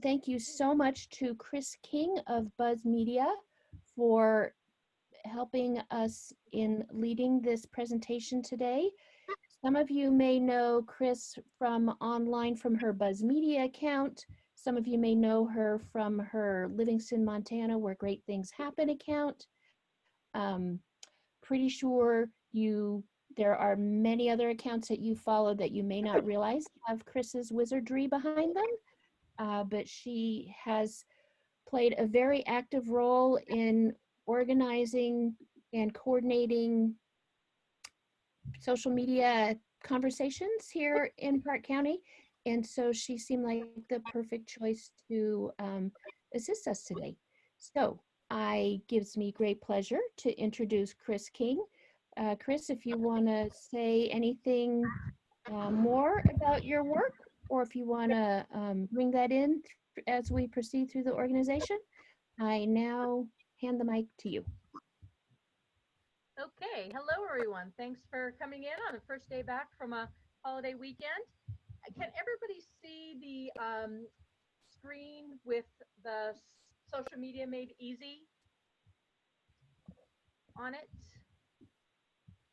thank you so much to Chris King of Buzz Media for helping us in leading this presentation today. Some of you may know Chris from online from her Buzz Media account. Some of you may know her from her Livingston, Montana, Where Great Things Happen account. Pretty sure there are many other accounts that you follow that you may not realize have Chris's wizardry behind them, but she has played a very active role in organizing and coordinating social media conversations here in Park County. And so she seemed like the perfect choice to assist us today. So gives me great pleasure to introduce Chris King. Chris, if you want to say anything more about your work, or if you want to bring that in as we proceed through the organization, I now hand the mic to you. Okay, hello everyone. Thanks for coming in on the first day back from a holiday weekend. Can everybody see the screen with the social media made easy on it?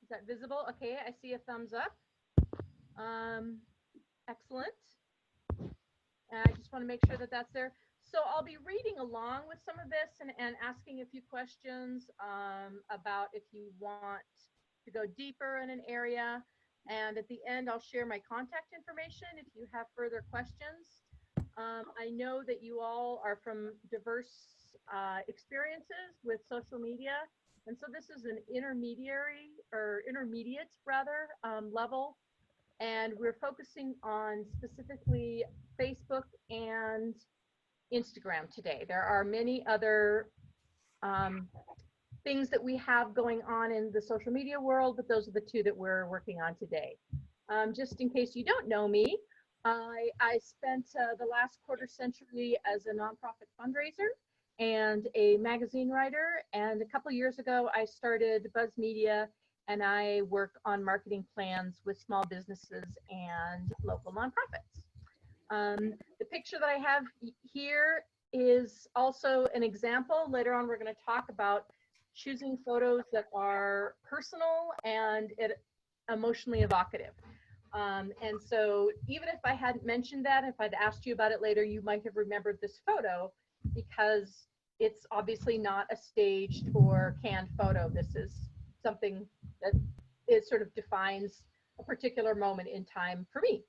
Is that visible? Okay, I see a thumbs up. Excellent. I just want to make sure that that's there. So I'll be reading along with some of this and asking a few questions about if you want to go deeper in an area. And at the end, I'll share my contact information if you have further questions. I know that you all are from diverse experiences with social media. And so this is an intermediate level. And we're focusing on specifically Facebook and Instagram today. There are many other things that we have going on in the social media world, but those are the two that we're working on today. Just in case you don't know me, I spent the last quarter century as a nonprofit fundraiser and a magazine writer. And a couple years ago, I started Buzz Media, and I work on marketing plans with small businesses and local nonprofits. The picture that I have here is also an example. Later on, we're going to talk about choosing photos that are personal and emotionally evocative. And so even if I hadn't mentioned that, if I'd asked you about it later, you might have remembered this photo because it's obviously not a staged or canned photo. This is something that sort of defines a particular moment in time for me.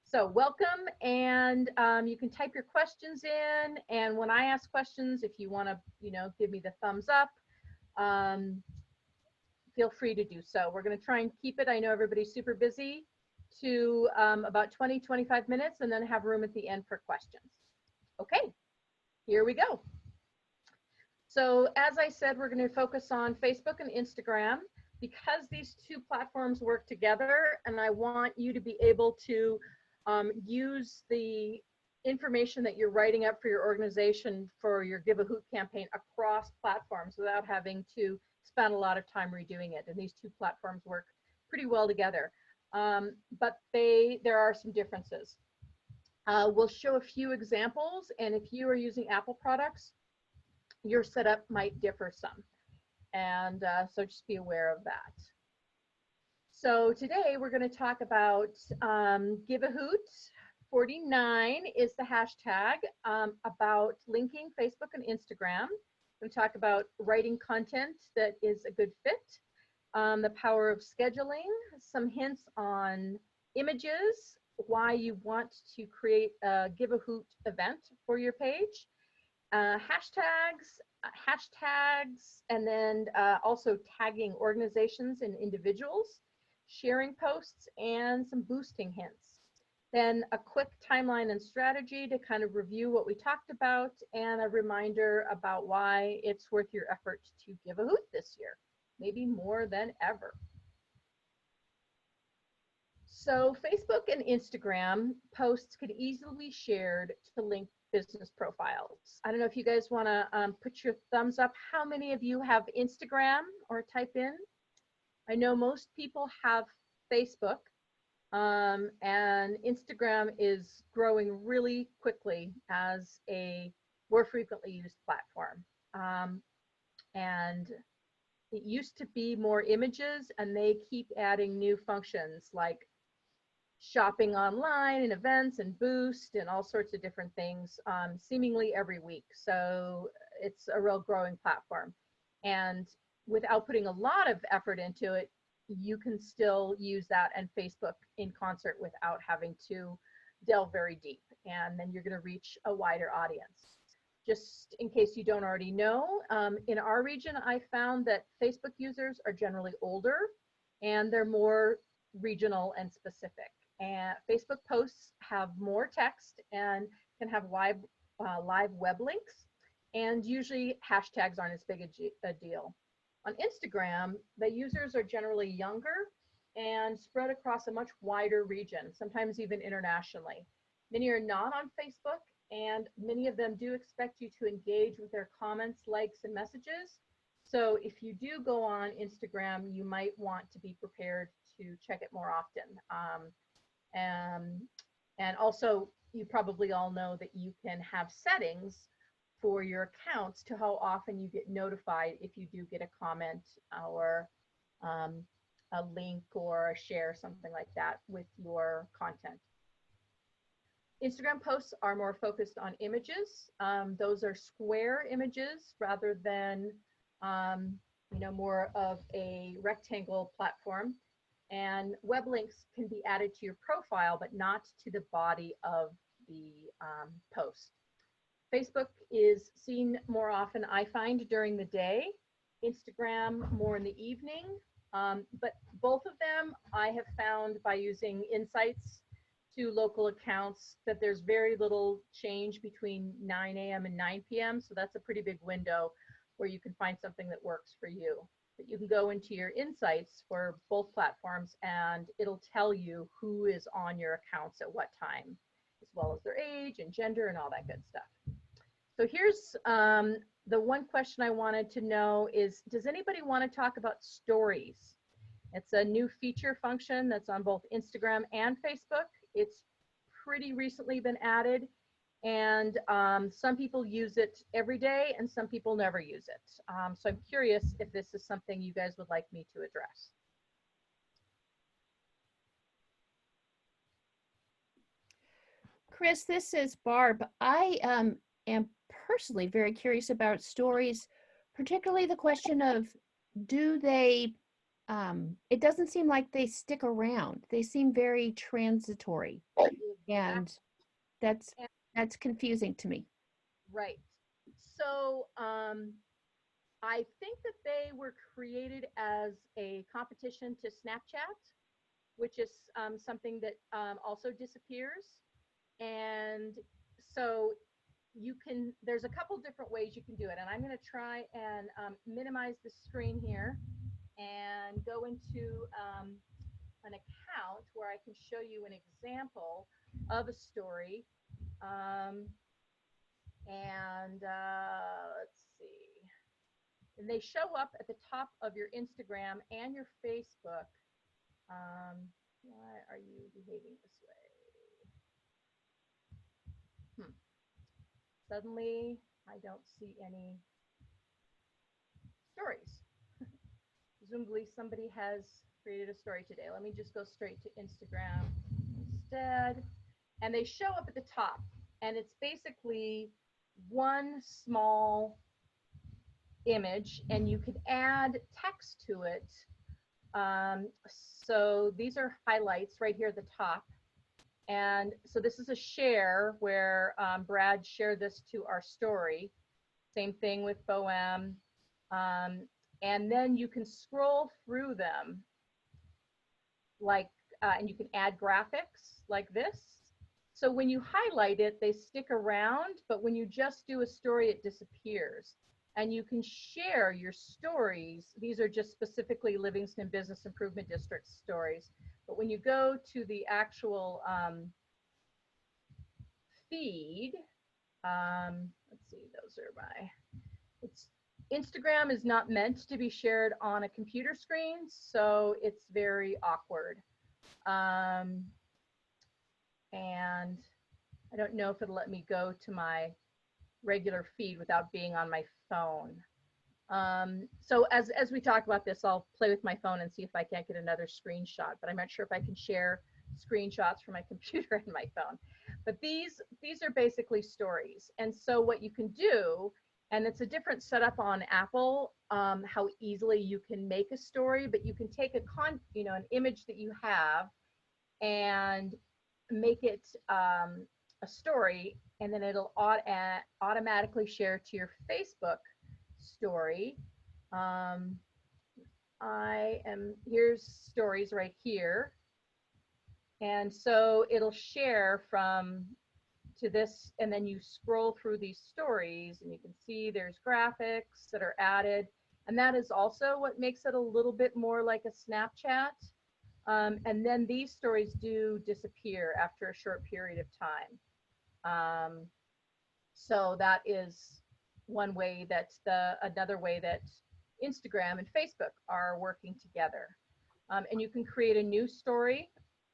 So welcome, and you can type your questions in, and when I ask questions, if you want to, give me the thumbs up, feel free to do so. We're going to try and keep it, I know everybody's super busy, to about 20-25 minutes, and then have room at the end for questions. Okay, here we go. So as I said, we're going to focus on Facebook and Instagram because these two platforms work together, and I want you to be able to use the information that you're writing up for your organization for your Give a Hoot campaign across platforms without having to spend a lot of time redoing it. And these two platforms work pretty well together, but there are some differences. We'll show a few examples, and if you are using Apple products, your setup might differ some. And so just be aware of that. So today we're going to talk about Give a Hoot. 49 is the hashtag about linking Facebook and Instagram. We're going to talk about writing content that is a good fit, the power of scheduling, some hints on images, why you want to create a Give a Hoot event for your page, hashtags, and then also tagging organizations and individuals, sharing posts, and some boosting hints. Then a quick timeline and strategy to kind of review what we talked about, and a reminder about why it's worth your effort to give a hoot this year, maybe more than ever. So Facebook and Instagram posts could easily be shared to link business profiles. I don't know if you guys want to put your thumbs up. How many of you have Instagram or type in? I know most people have Facebook. And Instagram is growing really quickly as a more frequently used platform. And it used to be more images, and they keep adding new functions like shopping online and events and boost and all sorts of different things, seemingly every week. So it's a real growing platform. And without putting a lot of effort into it, you can still use that and Facebook in concert without having to delve very deep. And then you're going to reach a wider audience. Just in case you don't already know, in our region, I found that Facebook users are generally older and they're more regional and specific. And Facebook posts have more text and can have live web links, and usually hashtags aren't as big a deal. On Instagram, the users are generally younger and spread across a much wider region, sometimes even internationally. Many are not on Facebook, and many of them do expect you to engage with their comments, likes, and messages. So if you do go on Instagram, you might want to be prepared to check it more often. And also, you probably all know that you can have settings for your accounts to how often you get notified if you do get a comment or a link or a share, something like that with your content. Instagram posts are more focused on images. Those are square images rather than more of a rectangle platform. And web links can be added to your profile, but not to the body of the post. Facebook is seen more often, I find, during the day. Instagram more in the evening. But both of them I have found by using insights to local accounts that there's very little change between 9 a.m. and 9 p.m. So that's a pretty big window where you can find something that works for you. But you can go into your insights for both platforms and it'll tell you who is on your accounts at what time, as well as their age and gender and all that good stuff. So here's the one question I wanted to know is, does anybody want to talk about stories? It's a new feature function that's on both Instagram and Facebook. It's pretty recently been added, and some people use it every day and some people never use it. So I'm curious if this is something you guys would like me to address. Chris, this is Barb. I am personally very curious about stories, particularly the question of, do they, it doesn't seem like they stick around. They seem very transitory, and that's confusing to me. Right. So I think that they were created as a competition to Snapchat, which is something that also disappears. And so there's a couple different ways you can do it. And I'm going to try and minimize the screen here and go into an account where I can show you an example of a story. Let's see. And they show up at the top of your Instagram and your Facebook. Why are you behaving this way? Suddenly, I don't see any stories. Presumably, somebody has created a story today. Let me just go straight to Instagram instead. And they show up at the top. And it's basically one small image, and you could add text to it. So these are highlights right here at the top. And so this is a share where Brad shared this to our story. Same thing with Boem. And then you can scroll through them and you can add graphics like this. So when you highlight it, they stick around, but when you just do a story, it disappears. And you can share your stories. These are just specifically Livingston Business Improvement District stories. But when you go to the actual feed, let's see, those are Instagram is not meant to be shared on a computer screen, so it's very awkward. And I don't know if it'll let me go to my regular feed without being on my phone. So as we talk about this, I'll play with my phone and see if I can't get another screenshot, but I'm not sure if I can share screenshots from my computer and my phone. But these are basically stories. And so what you can do, and it's a different setup on Apple, how easily you can make a story, but you can take an image that you have and make it a story, and then it'll automatically share to your Facebook story. Here's stories right here. And so it'll share to this, and then you scroll through these stories and you can see there's graphics that are added. And that is also what makes it a little bit more like a Snapchat. And then these stories do disappear after a short period of time. So that is one way another way that Instagram and Facebook are working together. And you can create a new story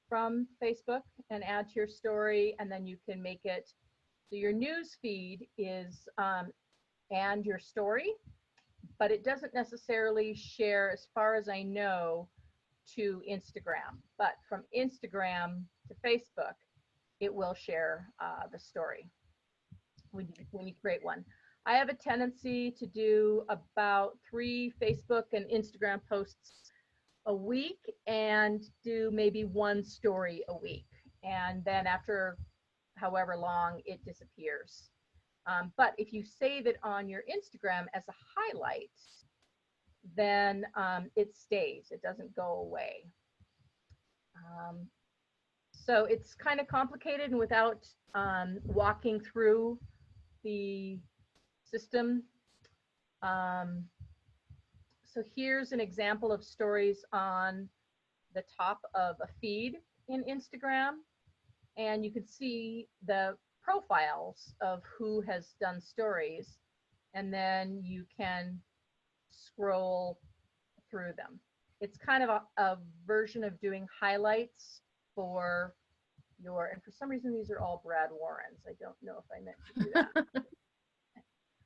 from Facebook and add to your story, and then you can make it so your news feed is and your story, but it doesn't necessarily share, as far as I know, to Instagram. But from Instagram to Facebook, it will share the story when you create one. I have a tendency to do about 3 Facebook and Instagram posts a week and do maybe 1 story a week. And then after however long, it disappears. But if you save it on your Instagram as a highlight, then it stays. It doesn't go away. So it's kind of complicated, and without walking through the system. So here's an example of stories on the top of a feed in Instagram. And you can see the profiles of who has done stories. And then you can scroll through them. It's kind of a version of doing highlights for and for some reason, these are all Brad Warrens. I don't know if I meant to do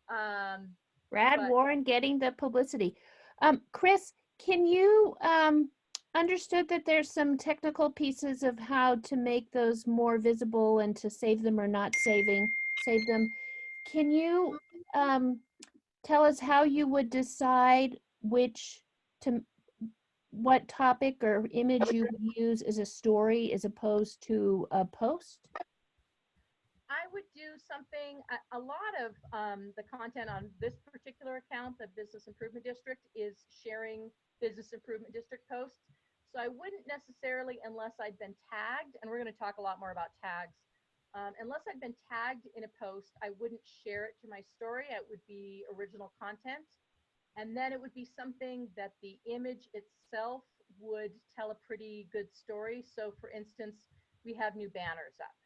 that. Brad Warren getting the publicity. Chris, can you understood that there's some technical pieces of how to make those more visible and to save them or not save them. Can you tell us how you would decide what topic or image you would use as a story as opposed to a post? I would do something, a lot of the content on this particular account, the Business Improvement District, is sharing Business Improvement District posts. So I wouldn't necessarily, unless I'd been tagged, and we're going to talk a lot more about tags, unless I'd been tagged in a post, I wouldn't share it to my story. It would be original content. And then it would be something that the image itself would tell a pretty good story. So for instance, we have new banners up.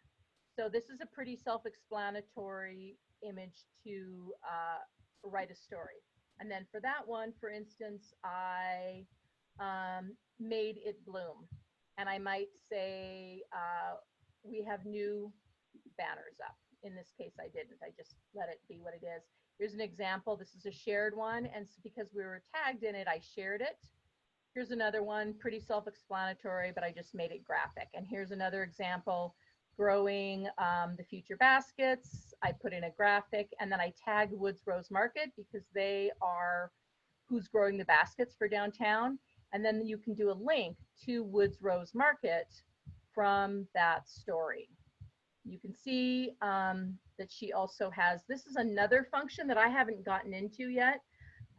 So this is a pretty self-explanatory image to write a story. And then for that one, for instance, I made it bloom. And I might say, we have new banners up. In this case, I didn't. I just let it be what it is. Here's an example. This is a shared one. And so because we were tagged in it, I shared it. Here's another one, pretty self-explanatory, but I just made it graphic. And here's another example, growing the future baskets. I put in a graphic, and then I tagged Woods Rose Market because they are who's growing the baskets for downtown. And then you can do a link to Woods Rose Market from that story. You can see that she also has, this is another function that I haven't gotten into yet,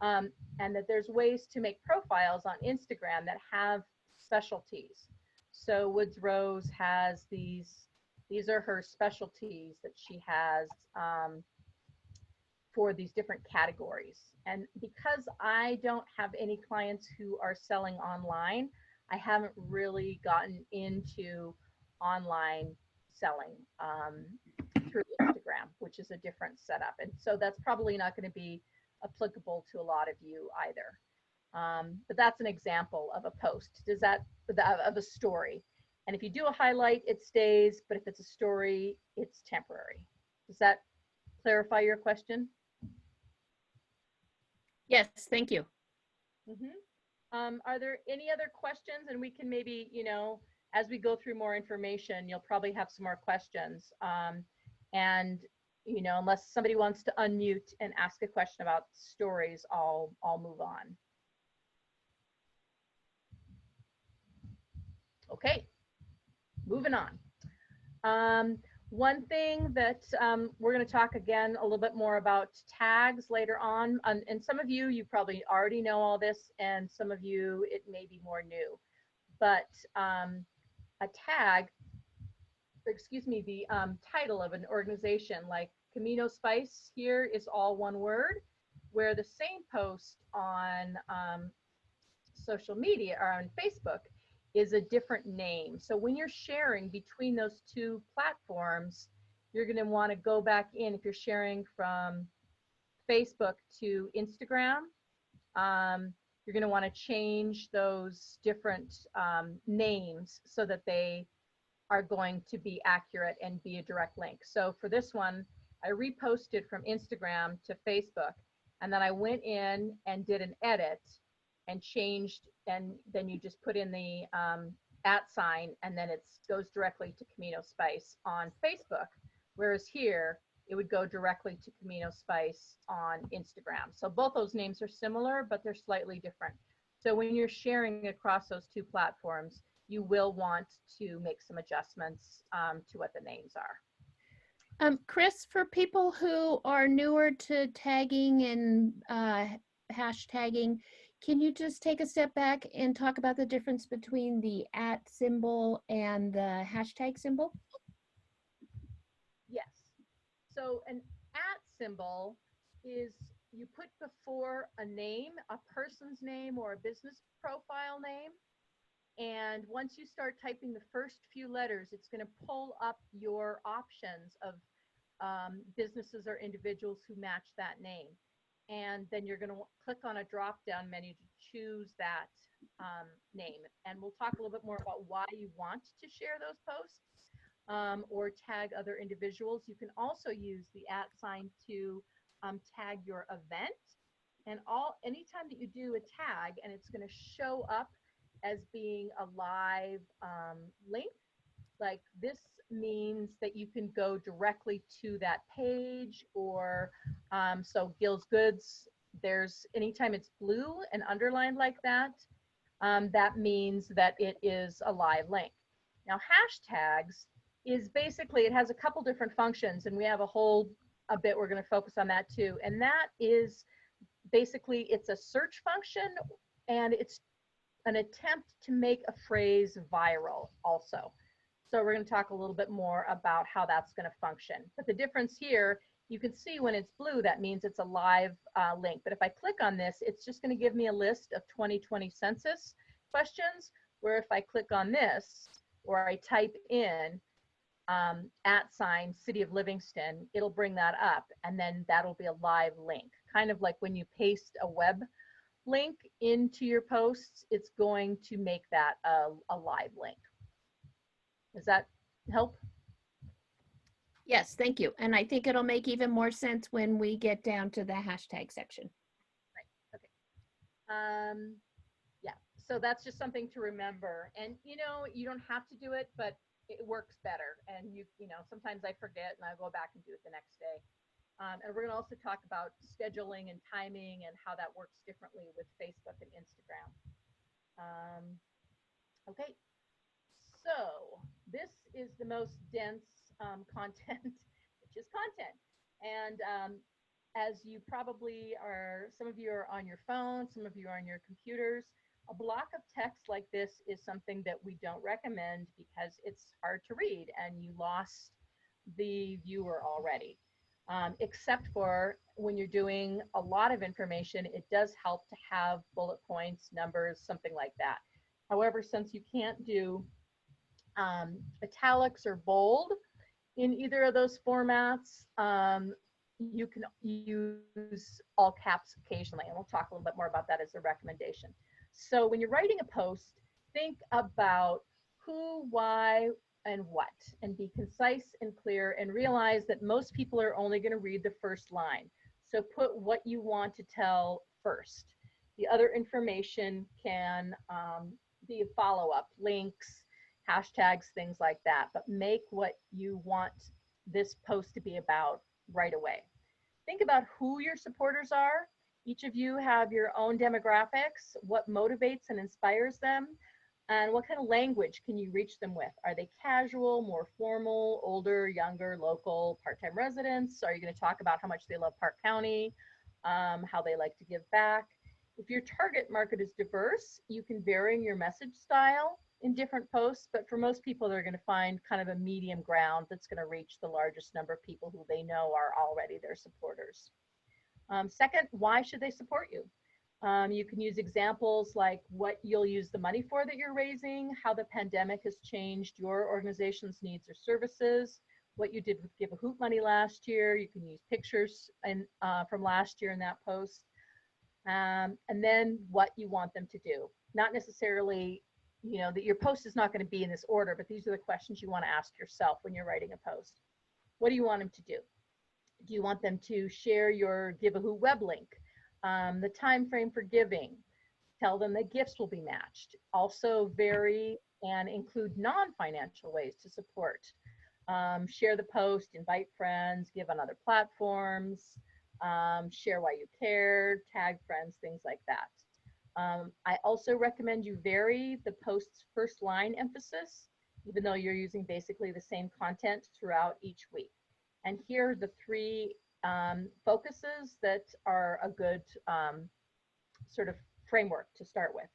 and that there's ways to make profiles on Instagram that have specialties. So Woods Rose has these are her specialties that she has for these different categories. And because I don't have any clients who are selling online, I haven't really gotten into online selling through Instagram, which is a different setup. And so that's probably not going to be applicable to a lot of you either. But that's an example of a post. Of a story. And if you do a highlight, it stays, but if it's a story, it's temporary. Does that clarify your question? Yes, thank you. Are there any other questions? And we can maybe, you know, as we go through more information, you'll probably have some more questions. And, you know, unless somebody wants to unmute and ask a question about stories, I'll move on. Okay, moving on. One thing that we're going to talk again a little bit more about tags later on. And some of you, you probably already know all this, and some of you, it may be more new. But a tag, excuse me, the title of an organization like Camino Spice here is all one word, where the same post on social media or on Facebook is a different name. So when you're sharing between those two platforms, you're going to want to go back in. If you're sharing from Facebook to Instagram, you're going to want to change those different names so that they are going to be accurate and be a direct link. So for this one, I reposted from Instagram to Facebook, and then I went in and did an edit and changed, and then you just put in the @ sign, and then it goes directly to Camino Spice on Facebook. Whereas here, it would go directly to Camino Spice on Instagram. So both those names are similar, but they're slightly different. So when you're sharing across those two platforms, you will want to make some adjustments to what the names are. Chris, for people who are newer to tagging and hashtagging, can you just take a step back and talk about the difference between the @ symbol and the hashtag symbol? Yes. So an @ symbol is you put before a name, a person's name or a business profile name. And once you start typing the first few letters, it's going to pull up your options of businesses or individuals who match that name. And then you're going to click on a drop-down menu to choose that name. And we'll talk a little bit more about why you want to share those posts or tag other individuals. You can also use the @ sign to tag your event. And anytime that you do a tag and it's going to show up as being a live link, like this means that you can go directly to that page. Or so Gil's Goods, there's anytime it's blue and underlined like that, that means that it is a live link. Now hashtags is basically, it has a couple different functions, and we have a bit we're going to focus on that too. And that is basically, it's a search function, and it's an attempt to make a phrase viral also. So we're going to talk a little bit more about how that's going to function. But the difference here, you can see when it's blue, that means it's a live link. But if I click on this, it's just going to give me a list of 2020 census questions, where if I click on this, or I type in @ sign City of Livingston, it'll bring that up, and then that'll be a live link. Kind of like when you paste a web link into your posts, it's going to make that a live link. Does that help? Yes, thank you. And I think it'll make even more sense when we get down to the hashtag section. Right. Okay. Yeah. So that's just something to remember. And you know, you don't have to do it, but it works better. And you know, sometimes I forget and I go back and do it the next day. And we're going to also talk about scheduling and timing and how that works differently with Facebook and Instagram. Okay. So this is the most dense content, which is content. And as you probably are, some of you are on your phone, some of you are on your computers, a block of text like this is something that we don't recommend because it's hard to read and you lost the viewer already. Except for when you're doing a lot of information, it does help to have bullet points, numbers, something like that. However, since you can't do italics or bold in either of those formats, you can use all caps occasionally, and we'll talk a little bit more about that as a recommendation. So when you're writing a post, think about who, why, and what, and be concise and clear, and realize that most people are only going to read the first line. So put what you want to tell first. The other information can be a follow-up, links, hashtags, things like that, but make what you want this post to be about right away. Think about who your supporters are. Each of you have your own demographics, what motivates and inspires them, and what kind of language can you reach them with? Are they casual, more formal, older, younger, local, part-time residents? Are you going to talk about how much they love Park County, how they like to give back? If your target market is diverse, you can vary your message style in different posts, but for most people, they're going to find kind of a medium ground that's going to reach the largest number of people who they know are already their supporters. Second, why should they support you? You can use examples like what you'll use the money for that you're raising, how the pandemic has changed your organization's needs or services, what you did with Give a Hoot money last year. You can use pictures from last year in that post. And then what you want them to do. Not necessarily, that your post is not going to be in this order, but these are the questions you want to ask yourself when you're writing a post. What do you want them to do? Do you want them to share your Give a Hoot web link? The time frame for giving? Tell them that gifts will be matched. Also vary and include non-financial ways to support. Share the post, invite friends, give on other platforms, share why you care, tag friends, things like that. I also recommend you vary the post's first line emphasis, even though you're using basically the same content throughout each week. And here are the three focuses that are a good sort of framework to start with.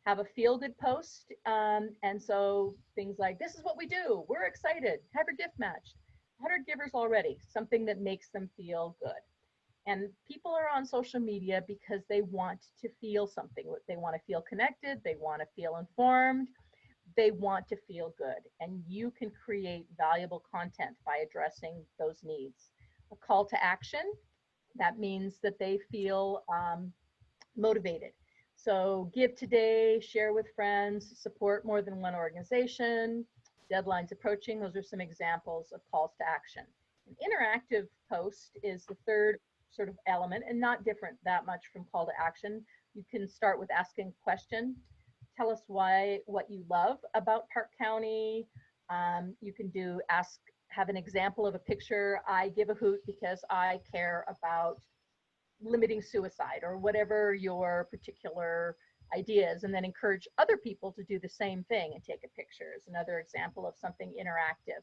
Have a feel-good post, and so things like, this is what we do, we're excited, have your gift matched, 100 givers already, something that makes them feel good. And people are on social media because they want to feel something. They want to feel connected, they want to feel informed, they want to feel good, and you can create valuable content by addressing those needs. A call to action, that means that they feel motivated. So give today, share with friends, support more than one organization, deadlines approaching. Those are some examples of calls to action. An interactive post is the third sort of element, and not different that much from call to action. You can start with asking a question. Tell us what you love about Park County. You can have an example of a picture. I give a hoot because I care about limiting suicide, or whatever your particular idea is, and then encourage other people to do the same thing and take a picture is another example of something interactive.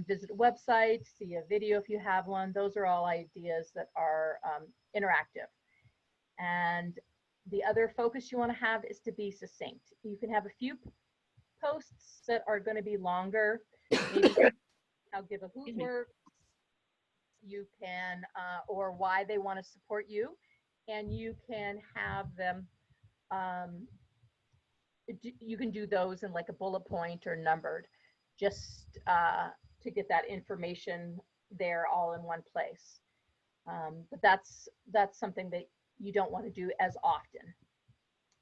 Visit a website, see a video if you have one. Those are all ideas that are interactive. And the other focus you want to have is to be succinct. You can have a few posts that are going to be longer, maybe how Give a Hoot works, you can, or why they want to support you, and you can have them, you can do those in like a bullet point or numbered, just to get that information there all in one place. But that's something that you don't want to do as often,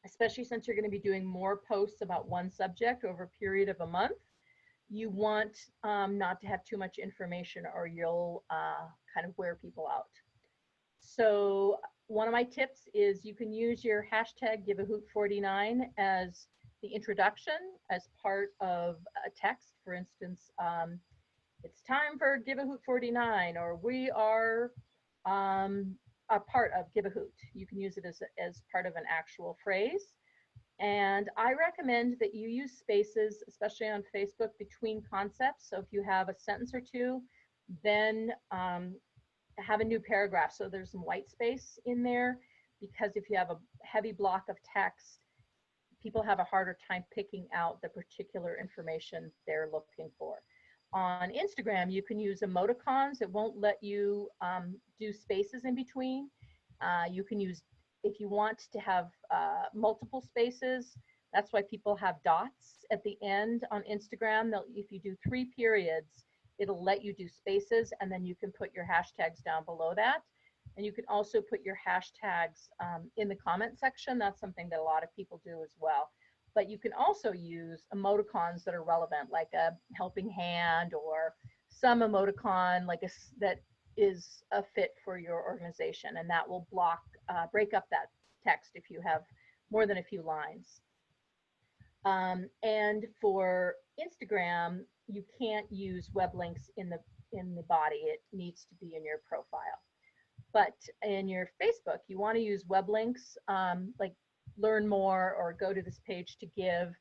especially since you're going to be doing more posts about one subject over a period of a month. You want not to have too much information, or you'll kind of wear people out. So one of my tips is you can use your hashtag GiveAHoot49 as the introduction, as part of a text. For instance, it's time for Give a Hoot 49, or we are a part of Give a Hoot. You can use it as part of an actual phrase. And I recommend that you use spaces, especially on Facebook, between concepts. So if you have a sentence or two, then have a new paragraph so there's some white space in there, because if you have a heavy block of text, people have a harder time picking out the particular information they're looking for. On Instagram, you can use emoticons. It won't let you do spaces in between. You can use, if you want to have multiple spaces, that's why people have dots at the end on Instagram. If you do 3 periods, it'll let you do spaces, and then you can put your hashtags down below that. And you can also put your hashtags in the comment section. That's something that a lot of people do as well. but you can also use emoticons that are relevant, like a helping hand or some emoticon that is a fit for your organization, and that will break up that text if you have more than a few lines. And for Instagram, you can't use web links in the body. It needs to be in your profile. But in your Facebook, you want to use web links, like learn more or go to this page to give.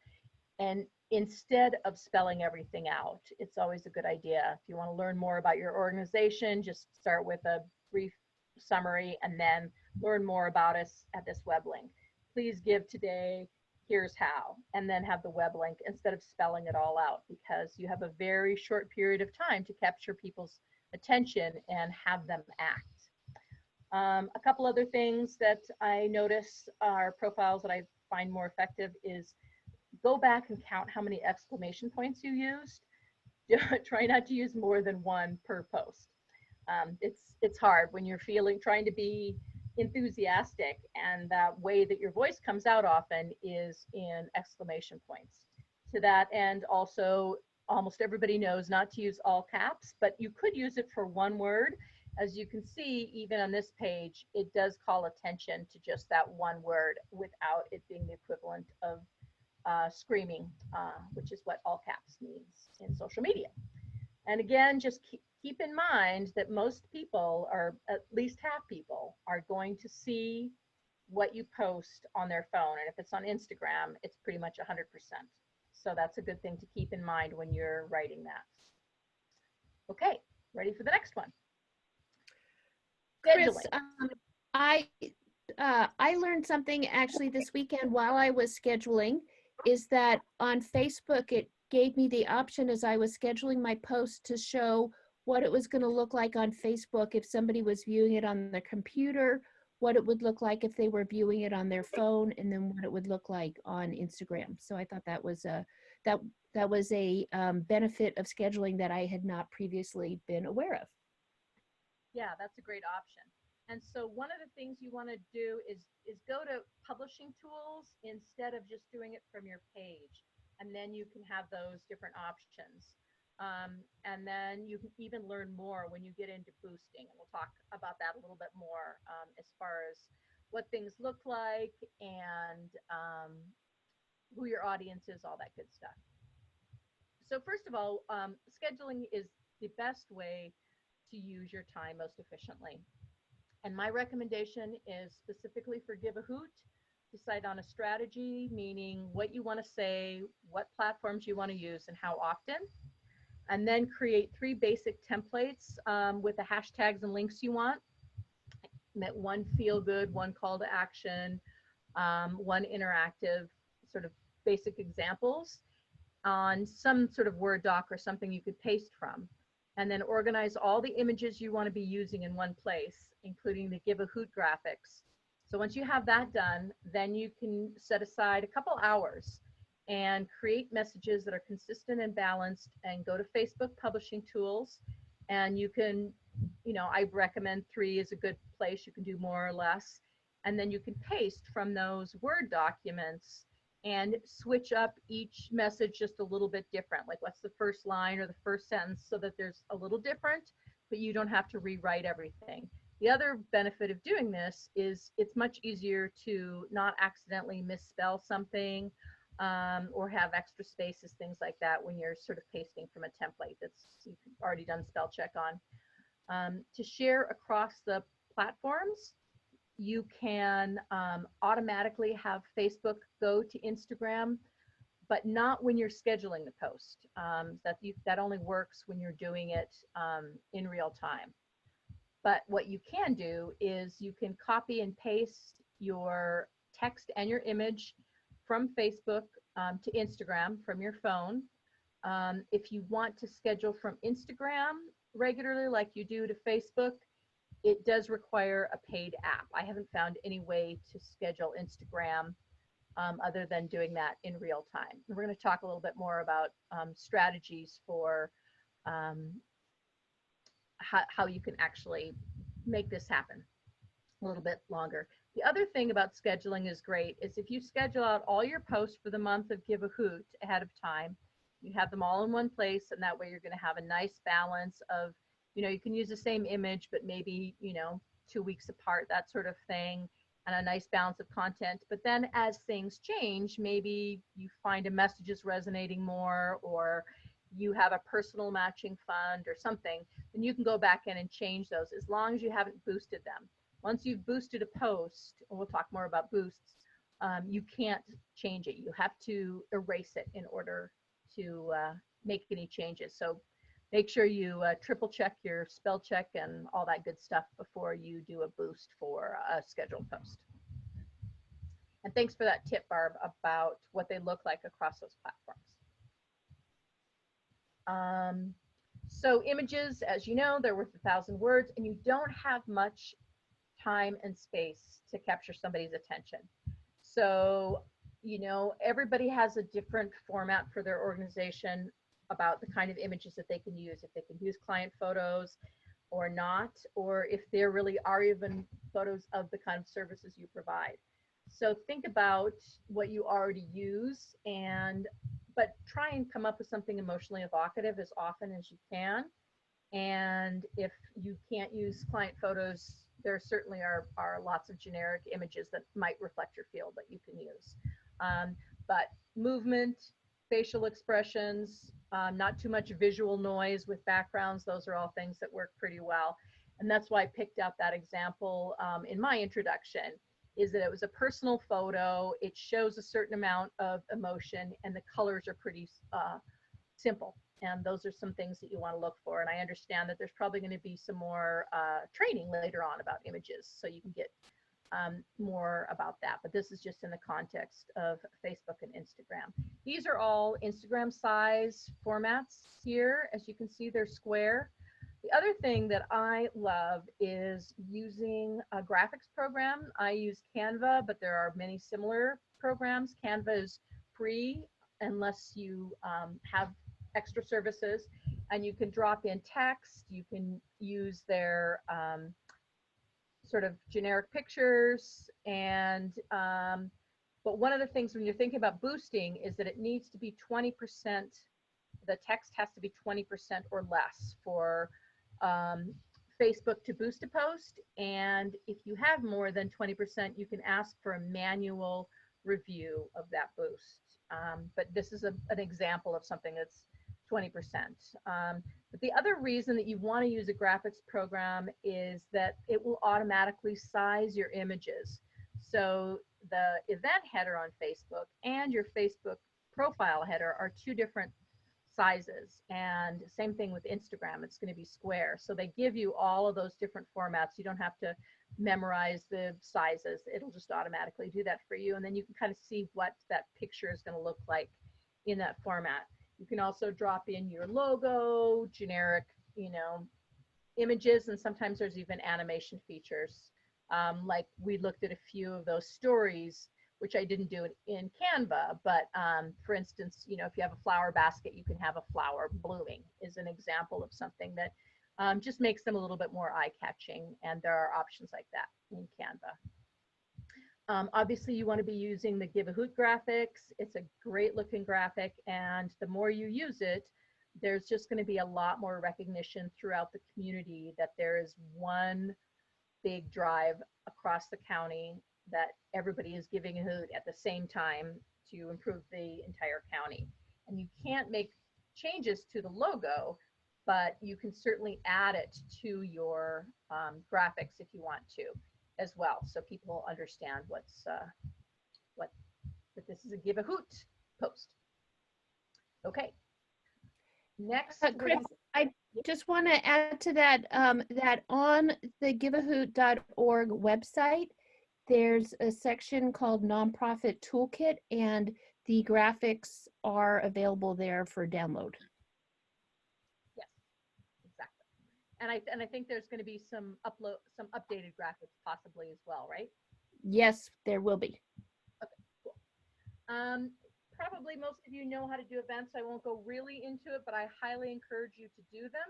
And instead of spelling everything out, it's always a good idea. If you want to learn more about your organization, just start with a brief summary and then learn more about us at this web link. Please give today, here's how, and then have the web link instead of spelling it all out, because you have a very short period of time to capture people's attention and have them act. A couple other things that I notice are profiles that I find more effective is go back and count how many exclamation points you used. Try not to use more than one per post. It's hard when you're trying to be enthusiastic, and that way that your voice comes out often is in exclamation points. To that end, also, almost everybody knows not to use all caps, but you could use it for one word. As you can see, even on this page, it does call attention to just that one word without it being the equivalent of screaming, which is what all caps means in social media. And again, just keep in mind that most people, or at least half people, are going to see what you post on their phone. And if it's on Instagram, it's pretty much 100%. So that's a good thing to keep in mind when you're writing that. Okay, ready for the next one? Chris, Scheduling. I learned something actually this weekend while I was scheduling, is that on Facebook, it gave me the option as I was scheduling my post to show what it was going to look like on Facebook if somebody was viewing it on their computer, what it would look like if they were viewing it on their phone, and then what it would look like on Instagram. So I thought that was a benefit of scheduling that I had not previously been aware of. Yeah, that's a great option. And so one of the things you want to do is go to publishing tools instead of just doing it from your page. And then you can have those different options. And then you can even learn more when you get into boosting. And we'll talk about that a little bit more as far as what things look like and who your audience is, all that good stuff. So first of all, scheduling is the best way to use your time most efficiently. And my recommendation is specifically for Give a Hoot, decide on a strategy, meaning what you want to say, what platforms you want to use, and how often. And then create 3 basic templates with the hashtags and links you want. One feel good, one call to action, one interactive, sort of basic examples on some sort of Word doc or something you could paste from. And then organize all the images you want to be using in one place, including the Give a Hoot graphics. So once you have that done, then you can set aside a couple hours and create messages that are consistent and balanced, and go to Facebook publishing tools. And you can, I recommend 3 is a good place. You can do more or less. And then you can paste from those Word documents and switch up each message just a little bit different, like what's the first line or the first sentence, so that there's a little different, but you don't have to rewrite everything. The other benefit of doing this is it's much easier to not accidentally misspell something or have extra spaces, things like that, when you're sort of pasting from a template that's you've already done spell check on. To share across the platforms, you can automatically have Facebook go to Instagram, but not when you're scheduling the post. That only works when you're doing it in real time. But what you can do is you can copy and paste your text and your image from Facebook to Instagram from your phone. If you want to schedule from Instagram regularly like you do to Facebook, it does require a paid app. I haven't found any way to schedule Instagram other than doing that in real time. And we're going to talk a little bit more about strategies for how you can actually make this happen. a little bit longer. The other thing about scheduling is great is if you schedule out all your posts for the month of Give a Hoot ahead of time, you have them all in one place, and that way you're going to have a nice balance of, you can use the same image, but maybe, 2 weeks apart, that sort of thing, and a nice balance of content. But then as things change, maybe you find a message is resonating more, or you have a personal matching fund or something, then you can go back in and change those as long as you haven't boosted them. Once you've boosted a post, and we'll talk more about boosts, you can't change it. You have to erase it in order to make any changes. So make sure you triple check your spell check and all that good stuff before you do a boost for a scheduled post. And thanks for that tip, Barb, about what they look like across those platforms. So images, as you know, they're worth 1,000 words, and you don't have much time and space to capture somebody's attention. So, everybody has a different format for their organization about the kind of images that they can use, if they can use client photos or not, or if there really are even photos of the kind of services you provide. So think about what you already use, but try and come up with something emotionally evocative as often as you can. And if you can't use client photos, there certainly are lots of generic images that might reflect your field that you can use. But movement, facial expressions, not too much visual noise with backgrounds, those are all things that work pretty well. And that's why I picked out that example in my introduction, is that it was a personal photo. It shows a certain amount of emotion, and the colors are pretty simple. And those are some things that you want to look for. And I understand that there's probably going to be some more training later on about images, so you can get more about that. But this is just in the context of Facebook and Instagram. These are all Instagram size formats here. As you can see, they're square. The other thing that I love is using a graphics program. I use Canva, but there are many similar programs. Canva is free unless you have extra services, and you can drop in text. You can use their sort of generic pictures, and but one of the things when you're thinking about boosting is that it needs to be 20%. The text has to be 20% or less for Facebook to boost a post, and if you have more than 20%, you can ask for a manual review of that boost. But this is an example of something that's 20%. But the other reason that you want to use a graphics program is that it will automatically size your images. So the event header on Facebook and your Facebook profile header are two different sizes, and same thing with Instagram, it's going to be square. So they give you all of those different formats. You don't have to memorize the sizes. It'll just automatically do that for you, and then you can kind of see what that picture is going to look like in that format. You can also drop in your logo, generic, images, and sometimes there's even animation features. Like we looked at a few of those stories, which I didn't do in Canva, but for instance, if you have a flower basket, you can have a flower blooming is an example of something that just makes them a little bit more eye-catching, and there are options like that in Canva. Obviously, you want to be using the Give a Hoot graphics. It's a great looking graphic, and the more you use it, there's just going to be a lot more recognition throughout the community that there is one big drive across the county that everybody is giving a hoot at the same time to improve the entire county. And you can't make changes to the logo, but you can certainly add it to your graphics if you want to as well, so people understand that this is a Give a Hoot post. Okay. Next, Chris, I just want to add to that, that on the giveahoot.org website, there's a section called Nonprofit Toolkit, and the graphics are available there for download. Yes, exactly. And I think there's going to be some updated graphics possibly as well, right? Yes, there will be. Okay, cool. Probably most of you know how to do events. I won't go really into it, but I highly encourage you to do them.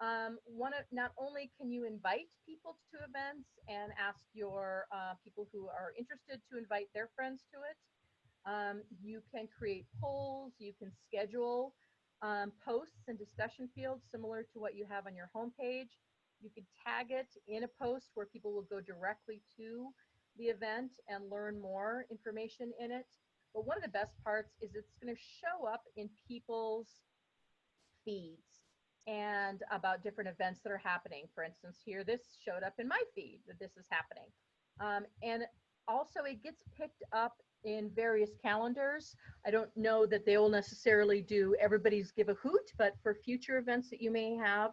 Not only can you invite people to events and ask your people who are interested to invite their friends to it, you can create polls, you can schedule posts and discussion fields similar to what you have on your homepage. You could tag it in a post where people will go directly to the event and learn more information in it. But one of the best parts is it's going to show up in people's feeds and about different events that are happening. For instance, here, this showed up in my feed that this is happening. And also it gets picked up in various calendars. I don't know that they will necessarily do everybody's Give a Hoot, but for future events that you may have,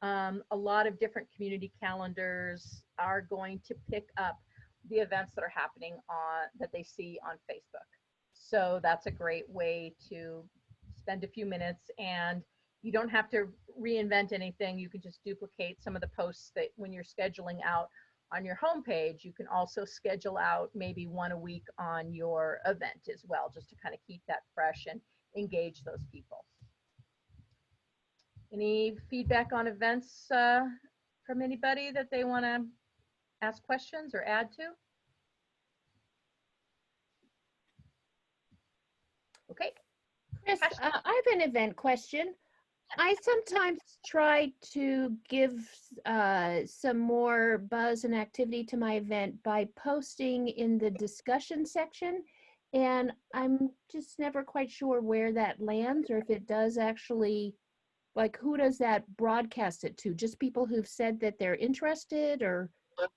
a lot of different community calendars are going to pick up the events that are happening that they see on Facebook. So that's a great way to spend a few minutes, and you don't have to reinvent anything. You can just duplicate some of the posts that when you're scheduling out on your homepage, you can also schedule out maybe one a week on your event as well, just to kind of keep that fresh and engage those people. Any feedback on events from anybody that they want to ask questions or add to? Okay. Chris, I have an event question. I sometimes try to give some more buzz and activity to my event by posting in the discussion section, and I'm just never quite sure where that lands or if it does actually, like, who does that broadcast it to? Just people who've said that they're interested, or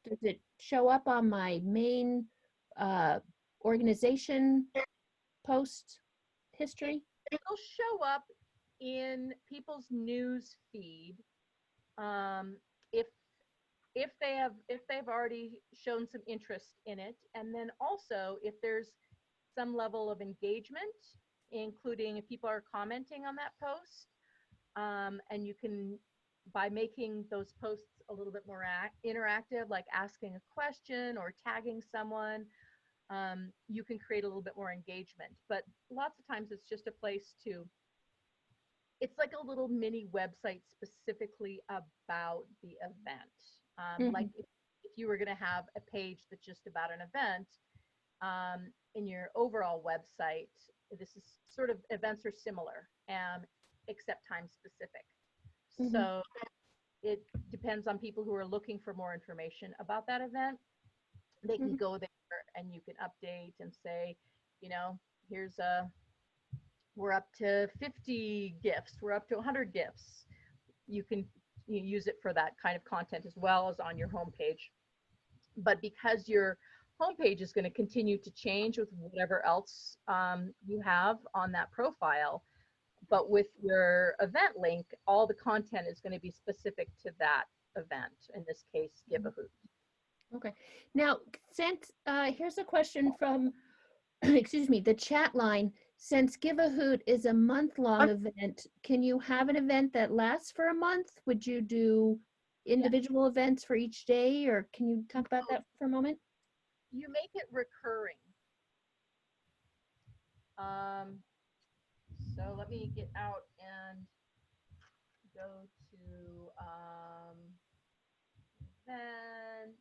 does it show up on my main organization post history? It'll show up in people's news feed if they've already shown some interest in it, and then also if there's some level of engagement, including if people are commenting on that post, and you can, by making those posts a little bit more interactive, like asking a question or tagging someone, you can create a little bit more engagement. But lots of times it's just a place to, it's like a little mini website specifically about the event. Like if you were going to have a page that's just about an event, in your overall website, this is sort of, events are similar, except time specific. So it depends on people who are looking for more information about that event. They can go there and you can update and say, you know, here's we're up to 50 gifts, we're up to 100 gifts. You can use it for that kind of content as well as on your homepage. But because your homepage is going to continue to change with whatever else you have on that profile, but with your event link, all the content is going to be specific to that event, in this case, Give a Hoot. Okay. Now, here's a question from, excuse me, the chat line. Since Give a Hoot is a month-long event, can you have an event that lasts for a month? Would you do individual events for each day, or can you talk about that for a moment? You make it recurring. So let me get out and go to event.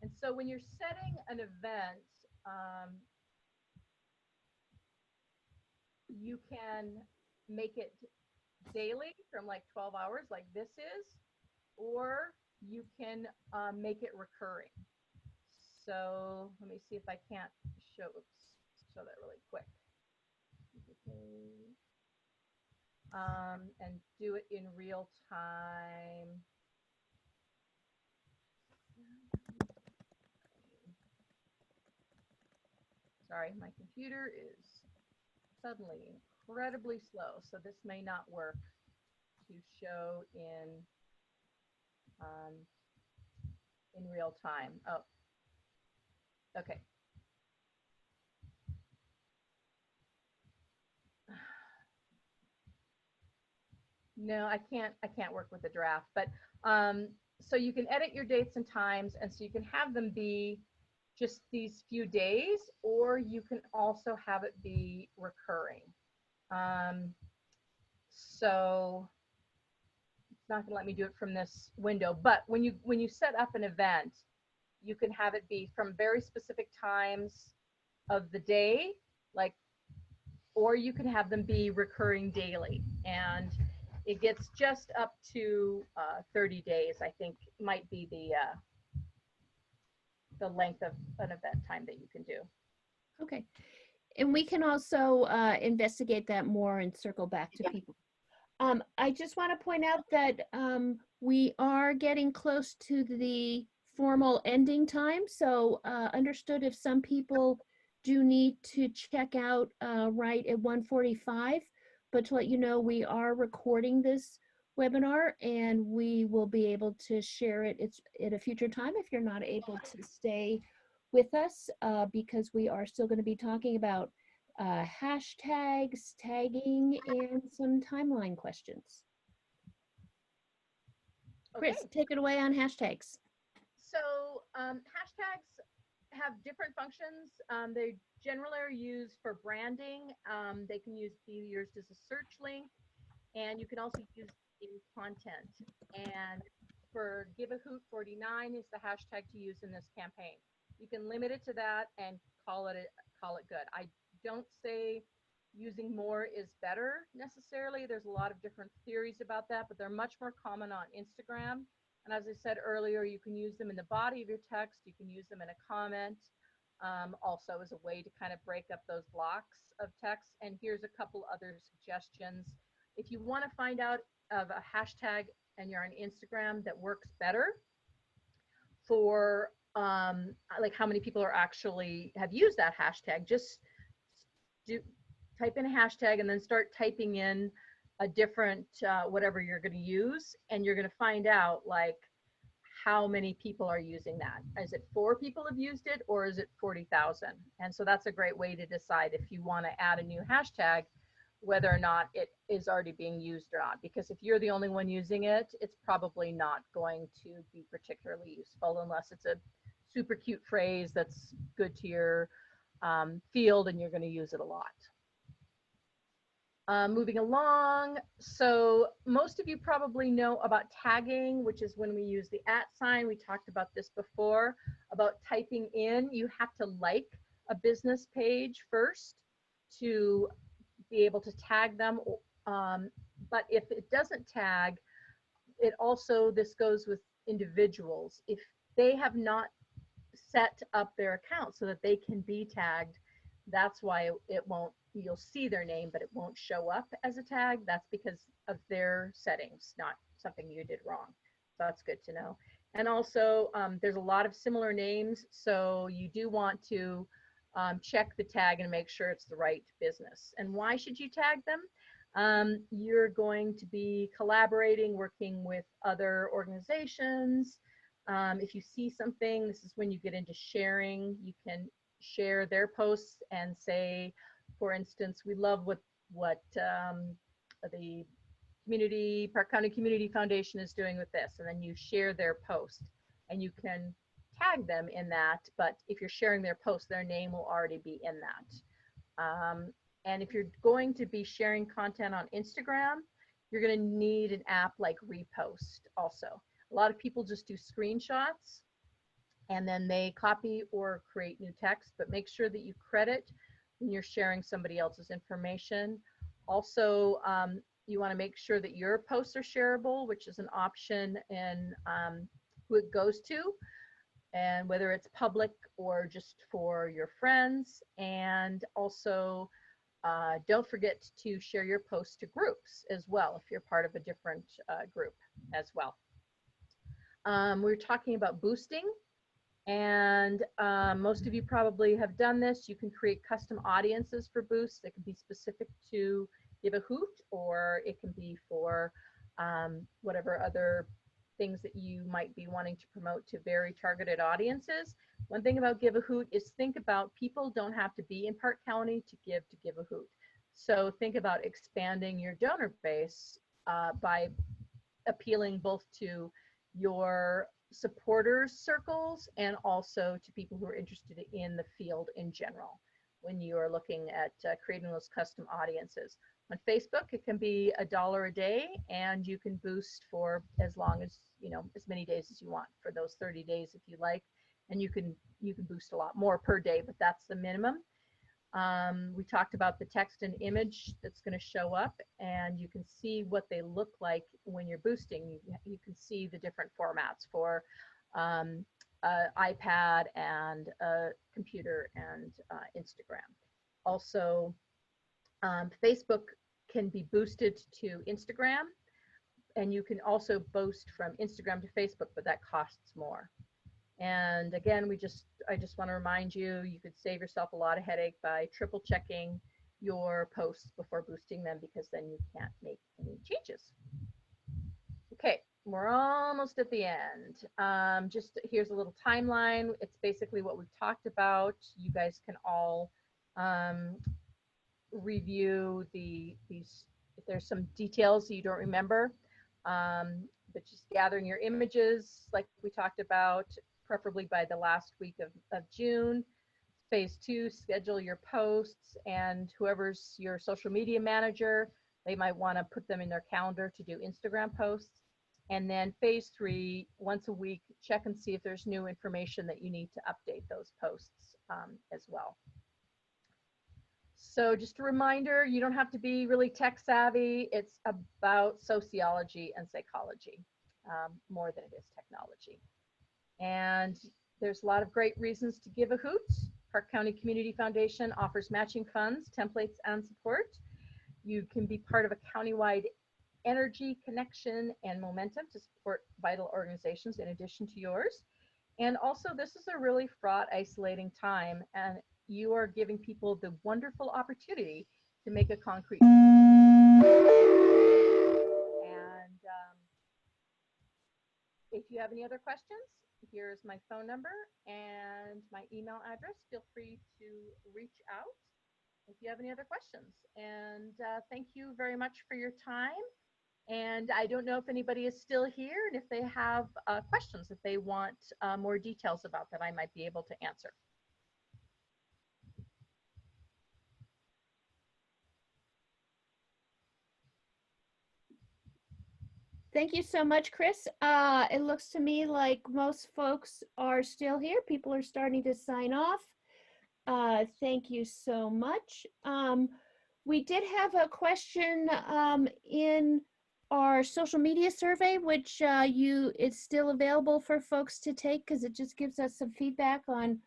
And so when you're setting an event, you can make it daily from like 12 hours like this is, or you can make it recurring. So let me see if I can't show that really quick. And do it in real time. Sorry, my computer is suddenly incredibly slow, so this may not work to show in real time. Oh, okay. No, I can't work with the draft, but so you can edit your dates and times, and so you can have them be just these few days, or you can also have it be recurring. So it's not going to let me do it from this window. But when you set up an event, you can have it be from very specific times of the day, like, or you can have them be recurring daily. And it gets just up to 30 days, I think, might be the length of an event time that you can do. Okay. And we can also investigate that more and circle back to people. I just want to point out that we are getting close to the formal ending time. So understood if some people do need to check out right at 1:45, but to let you know, we are recording this webinar and we will be able to share it at a future time if you're not able to stay with us because we are still going to be talking about hashtags, tagging, and some timeline questions. Okay. Chris, take it away on hashtags. So hashtags have different functions. They generally are used for branding. They can be used as a search link, and you can also use in content. And for Give a Hoot 49 is the hashtag to use in this campaign. You can limit it to that and call it good. I don't say using more is better necessarily. There's a lot of different theories about that, but they're much more common on Instagram. And as I said earlier, you can use them in the body of your text. You can use them in a comment, also as a way to kind of break up those blocks of text. And here's a couple other suggestions. If you want to find out of a hashtag and you're on Instagram that works better for like how many people are actually have used that hashtag, just type in a hashtag and then start typing in a different whatever you're going to use, and you're going to find out like how many people are using that. Is it 4 people have used it, or is it 40,000? And so that's a great way to decide if you want to add a new hashtag, whether or not it is already being used or not. Because if you're the only one using it, it's probably not going to be particularly useful unless it's a super cute phrase that's good to your field and you're going to use it a lot. Moving along, so most of you probably know about tagging, which is when we use the @ sign. We talked about this before, about typing in. You have to like a business page first to be able to tag them. But if it doesn't tag, it also, this goes with individuals. If they have not set up their account so that they can be tagged, that's why it won't, you'll see their name, but it won't show up as a tag. That's because of their settings, not something you did wrong. So that's good to know. And also, there's a lot of similar names, so you do want to check the tag and make sure it's the right business. And why should you tag them? You're going to be collaborating, working with other organizations. If you see something, this is when you get into sharing. You can share their posts and say, for instance, we love what the Park County Community Foundation is doing with this, and then you share their post, and you can tag them in that. But if you're sharing their post, their name will already be in that. And if you're going to be sharing content on Instagram, you're going to need an app like Repost also. A lot of people just do screenshots and then they copy or create new text, but make sure that you credit when you're sharing somebody else's information. Also, you want to make sure that your posts are shareable, which is an option in who it goes to, and whether it's public or just for your friends. And also, don't forget to share your posts to groups as well if you're part of a different group as well. We're talking about boosting, and most of you probably have done this. You can create custom audiences for boosts that can be specific to Give a Hoot, or it can be for whatever other things that you might be wanting to promote to very targeted audiences. One thing about Give a Hoot is think about people don't have to be in Park County to Give a Hoot. So think about expanding your donor base by appealing both to your supporters circles and also to people who are interested in the field in general when you are looking at creating those custom audiences. On Facebook, it can be $1 a day, and you can boost for as long as, as many days as you want for those 30 days if you like. And you can boost a lot more per day, but that's the minimum. We talked about the text and image that's going to show up, and you can see what they look like when you're boosting. You can see the different formats for iPad and computer and Instagram. Also, Facebook can be boosted to Instagram, and you can also boost from Instagram to Facebook, but that costs more. And again, I just want to remind you, you could save yourself a lot of headache by triple checking your posts before boosting them, because then you can't make any changes. Okay, we're almost at the end. Just here's a little timeline. It's basically what we've talked about. You guys can all review these, if there's some details you don't remember, but just gathering your images like we talked about, preferably by the last week of June. Phase 2, schedule your posts, and whoever's your social media manager, they might want to put them in their calendar to do Instagram posts. And then phase 3, once a week, check and see if there's new information that you need to update those posts as well. So just a reminder, you don't have to be really tech savvy. It's about sociology and psychology more than it is technology. And there's a lot of great reasons to give a hoot. Park County Community Foundation offers matching funds, templates, and support. You can be part of a countywide energy, connection, and momentum to support vital organizations in addition to yours. And also, this is a really fraught, isolating time, and you are giving people the wonderful opportunity to make a concrete. And if you have any other questions, here's my phone number and my email address. Feel free to reach out if you have any other questions. And thank you very much for your time. And I don't know if anybody is still here, and if they have questions that they want more details about that I might be able to answer. Thank you so much, Chris. It looks to me like most folks are still here. People are starting to sign off. Thank you so much. We did have a question in our social media survey, which it's still available for folks to take, because it just gives us some feedback on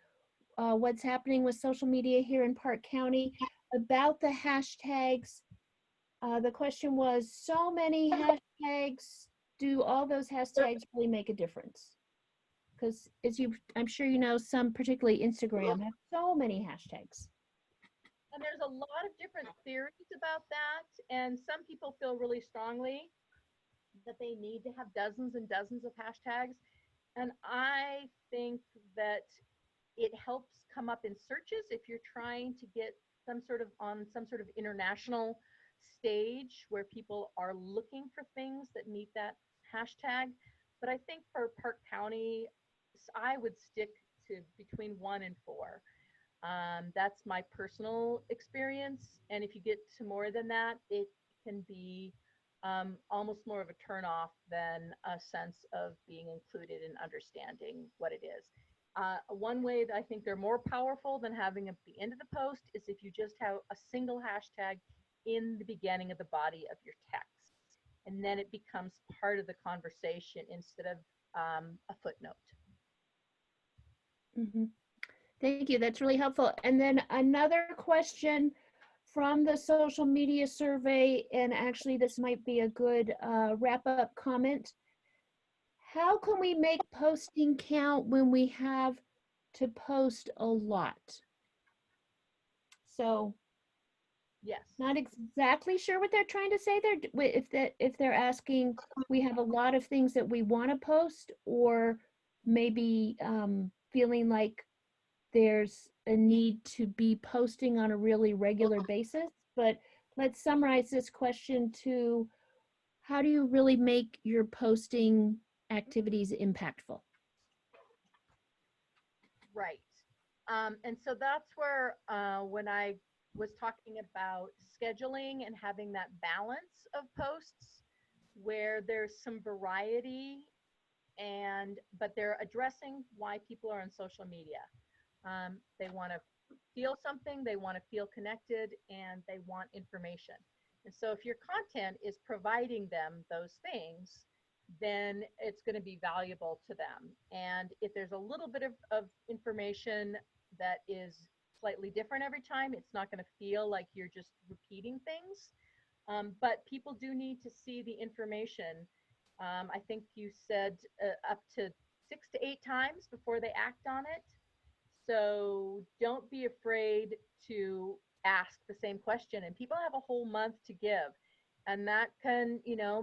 what's happening with social media here in Park County about the hashtags. The question was, so many hashtags, do all those hashtags really make a difference? Because I'm sure you know, some, particularly Instagram, have so many hashtags. And there's a lot of different theories about that. And some people feel really strongly that they need to have dozens and dozens of hashtags. And I think that it helps come up in searches if you're trying to get some sort of international stage where people are looking for things that meet that hashtag. But I think for Park County, I would stick to between 1 and 4. That's my personal experience. And if you get to more than that, it can be almost more of a turnoff than a sense of being included and understanding what it is. One way that I think they're more powerful than having at the end of the post is if you just have a single hashtag in the beginning of the body of your text, and then it becomes part of the conversation instead of a footnote. Mm-hmm. Thank you. That's really helpful. And then another question from the social media survey, and actually this might be a good wrap-up comment. How can we make posting count when we have to post a lot? So, yes, not exactly sure what they're trying to say there. If they're asking, we have a lot of things that we want to post, or maybe feeling like there's a need to be posting on a really regular basis. But let's summarize this question to, how do you really make your posting activities impactful? right. And so that's where when I was talking about scheduling and having that balance of posts where there's some variety but they're addressing why people are on social media. They want to feel something, they want to feel connected, and they want information. And so if your content is providing them those things, then it's going to be valuable to them. And if there's a little bit of information that is slightly different every time, it's not going to feel like you're just repeating things. But people do need to see the information. I think you said up to 6 to 8 times before they act on it. So don't be afraid to ask the same question. And people have a whole month to give. And that can,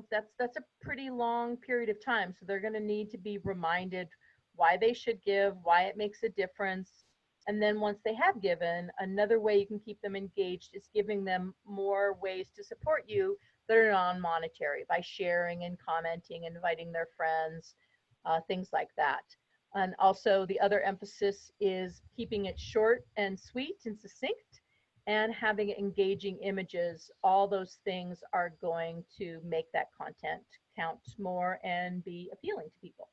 that's a pretty long period of time. So they're going to need to be reminded why they should give, why it makes a difference. And then once they have given, another way you can keep them engaged is giving them more ways to support you that are non-monetary by sharing and commenting, inviting their friends, things like that. And also the other emphasis is keeping it short and sweet and succinct and having engaging images. All those things are going to make that content count more and be appealing to people.